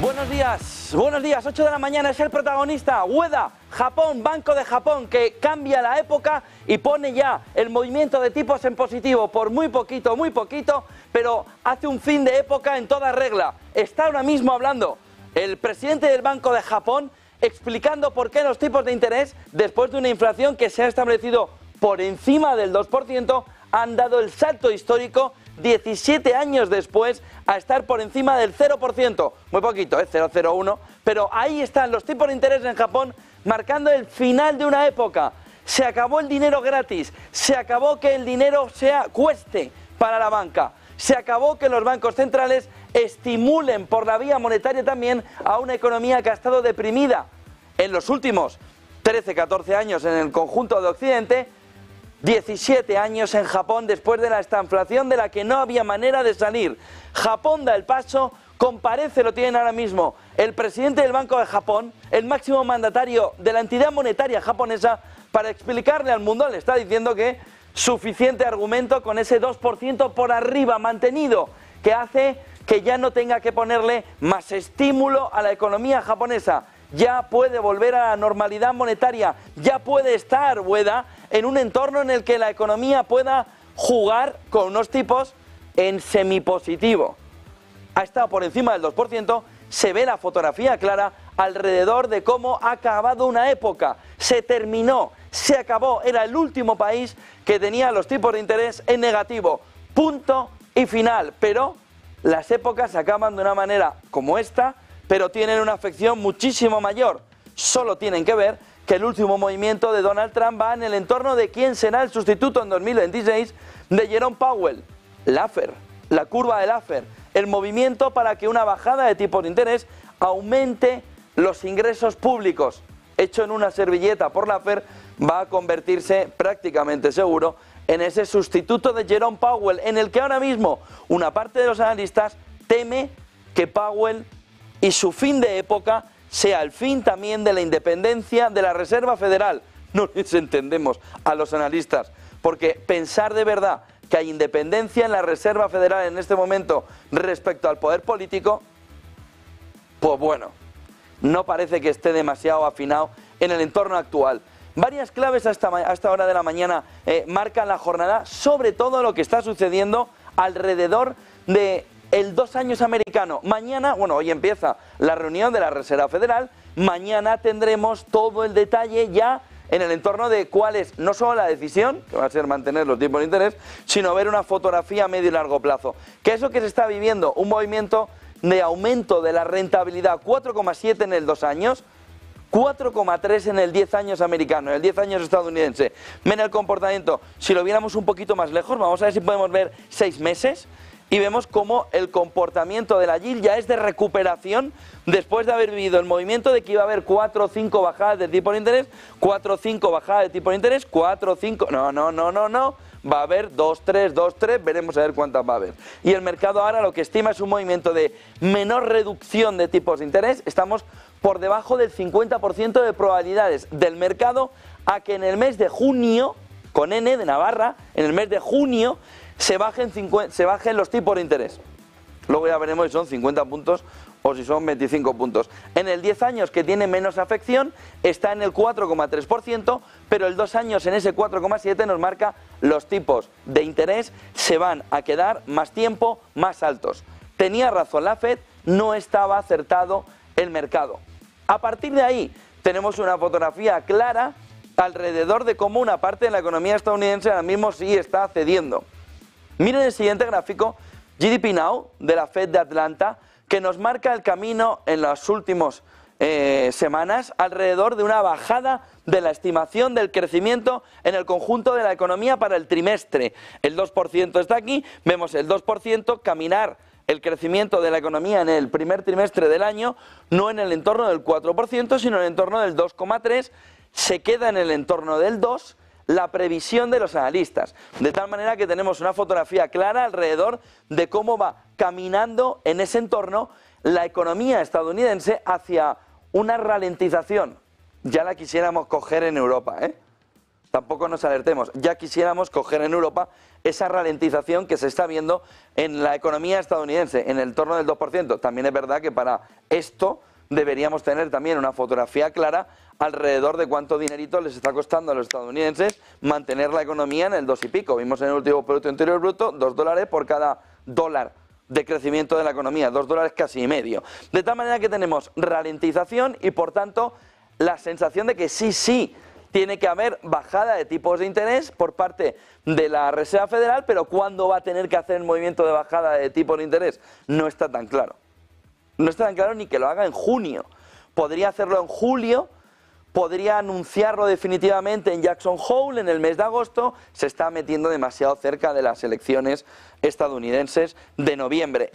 Buenos días, 8 de la mañana es el protagonista, Ueda, Japón, Banco de Japón, que cambia la época y pone ya el movimiento de tipos en positivo por muy poquito, pero hace un fin de época en toda regla. Está ahora mismo hablando el presidente del Banco de Japón explicando por qué los tipos de interés, después de una inflación que se ha establecido por encima del 2%, han dado el salto histórico 17 años después a estar por encima del 0%, muy poquito, 0,01, pero ahí están los tipos de interés en Japón marcando el final de una época. Se acabó el dinero gratis, se acabó que el dinero cueste para la banca, se acabó que los bancos centrales estimulen por la vía monetaria también a una economía que ha estado deprimida en los últimos 13-14 años en el conjunto de Occidente, 17 años en Japón después de la estanflación de la que no había manera de salir. Japón da el paso, comparece, lo tienen ahora mismo, el presidente del Banco de Japón, el máximo mandatario de la entidad monetaria japonesa, para explicarle al mundo, le está diciendo que suficiente argumento con ese 2% por arriba mantenido, que hace que ya no tenga que ponerle más estímulo a la economía japonesa. Ya puede volver a la normalidad monetaria, ya puede estar, Ueda, en un entorno en el que la economía pueda jugar con unos tipos en semipositivo. Ha estado por encima del 2%, se ve la fotografía clara alrededor de cómo ha acabado una época. Se terminó, se acabó, era el último país que tenía los tipos de interés en negativo. Punto y final. Pero las épocas se acaban de una manera como esta, pero tienen una afección muchísimo mayor. Solo tienen que ver que el último movimiento de Donald Trump va en el entorno de quién será el sustituto en 2026 de Jerome Powell. Laffer, la curva de Laffer, el movimiento para que una bajada de tipos de interés aumente los ingresos públicos. Hecho en una servilleta por Laffer, va a convertirse prácticamente seguro en ese sustituto de Jerome Powell, en el que ahora mismo una parte de los analistas teme que Powell y su fin de época sea el fin también de la independencia de la Reserva Federal. No les entendemos a los analistas, porque pensar de verdad que hay independencia en la Reserva Federal en este momento respecto al poder político, pues bueno, no parece que esté demasiado afinado en el entorno actual. Varias claves a esta hora de la mañana marcan la jornada, sobre todo lo que está sucediendo alrededor de el 2 años americano. Mañana, bueno, hoy empieza la reunión de la Reserva Federal, mañana tendremos todo el detalle ya en el entorno de cuál es no solo la decisión, que va a ser mantener los tipos de interés, sino ver una fotografía a medio y largo plazo. ¿Qué es lo que se está viviendo? Un movimiento de aumento de la rentabilidad, 4,7 en el 2 años, 4,3 en el 10 años americano, en el 10 años estadounidense. Ven el comportamiento, si lo viéramos un poquito más lejos, vamos a ver si podemos ver 6 meses, y vemos cómo el comportamiento de la yield ya es de recuperación después de haber vivido el movimiento de que iba a haber 4 o 5 bajadas de tipo de interés, 4 o 5 bajadas de tipo de interés, 4 o 5... No. Va a haber 2, 3, veremos a ver cuántas va a haber. Y el mercado ahora lo que estima es un movimiento de menor reducción de tipos de interés. Estamos por debajo del 50% de probabilidades del mercado a que en el mes de junio, con N de Navarra, en el mes de junio, se bajen los tipos de interés. Luego ya veremos si son 50 puntos o si son 25 puntos. En el 10 años, que tiene menos afección, está en el 4,3%, pero el 2 años en ese 4,7 nos marca los tipos de interés se van a quedar más tiempo, más altos. Tenía razón la Fed, no estaba acertado el mercado. A partir de ahí tenemos una fotografía clara alrededor de cómo una parte de la economía estadounidense ahora mismo sí está cediendo. Miren el siguiente gráfico, GDP Now, de la Fed de Atlanta, que nos marca el camino en las últimas semanas alrededor de una bajada de la estimación del crecimiento en el conjunto de la economía para el trimestre. El 2% está aquí, vemos el 2% caminar el crecimiento de la economía en el primer trimestre del año, no en el entorno del 4%, sino en el entorno del 2,3%, se queda en el entorno del 2%, la previsión de los analistas, de tal manera que tenemos una fotografía clara alrededor de cómo va caminando en ese entorno la economía tampoco nos alertemos. Ya quisiéramos coger en Europa esa ralentización que se está viendo en la economía estadounidense, en el torno del 2%. También es verdad que para esto deberíamos tener también una fotografía clara alrededor de cuánto dinerito les está costando a los estadounidenses mantener la economía en el 2 y pico. Vimos en el último Producto Interior Bruto $2 por cada dólar de crecimiento de la economía, $2 casi y medio. De tal manera que tenemos ralentización y por tanto la sensación de que sí tiene que haber bajada de tipos de interés por parte de la Reserva Federal, pero ¿cuándo va a tener que hacer el movimiento de bajada de tipos de interés? No está tan claro. No está tan claro ni que lo haga en junio. Podría hacerlo en julio, podría anunciarlo definitivamente en Jackson Hole en el mes de agosto. Se está metiendo demasiado cerca de las elecciones estadounidenses de noviembre.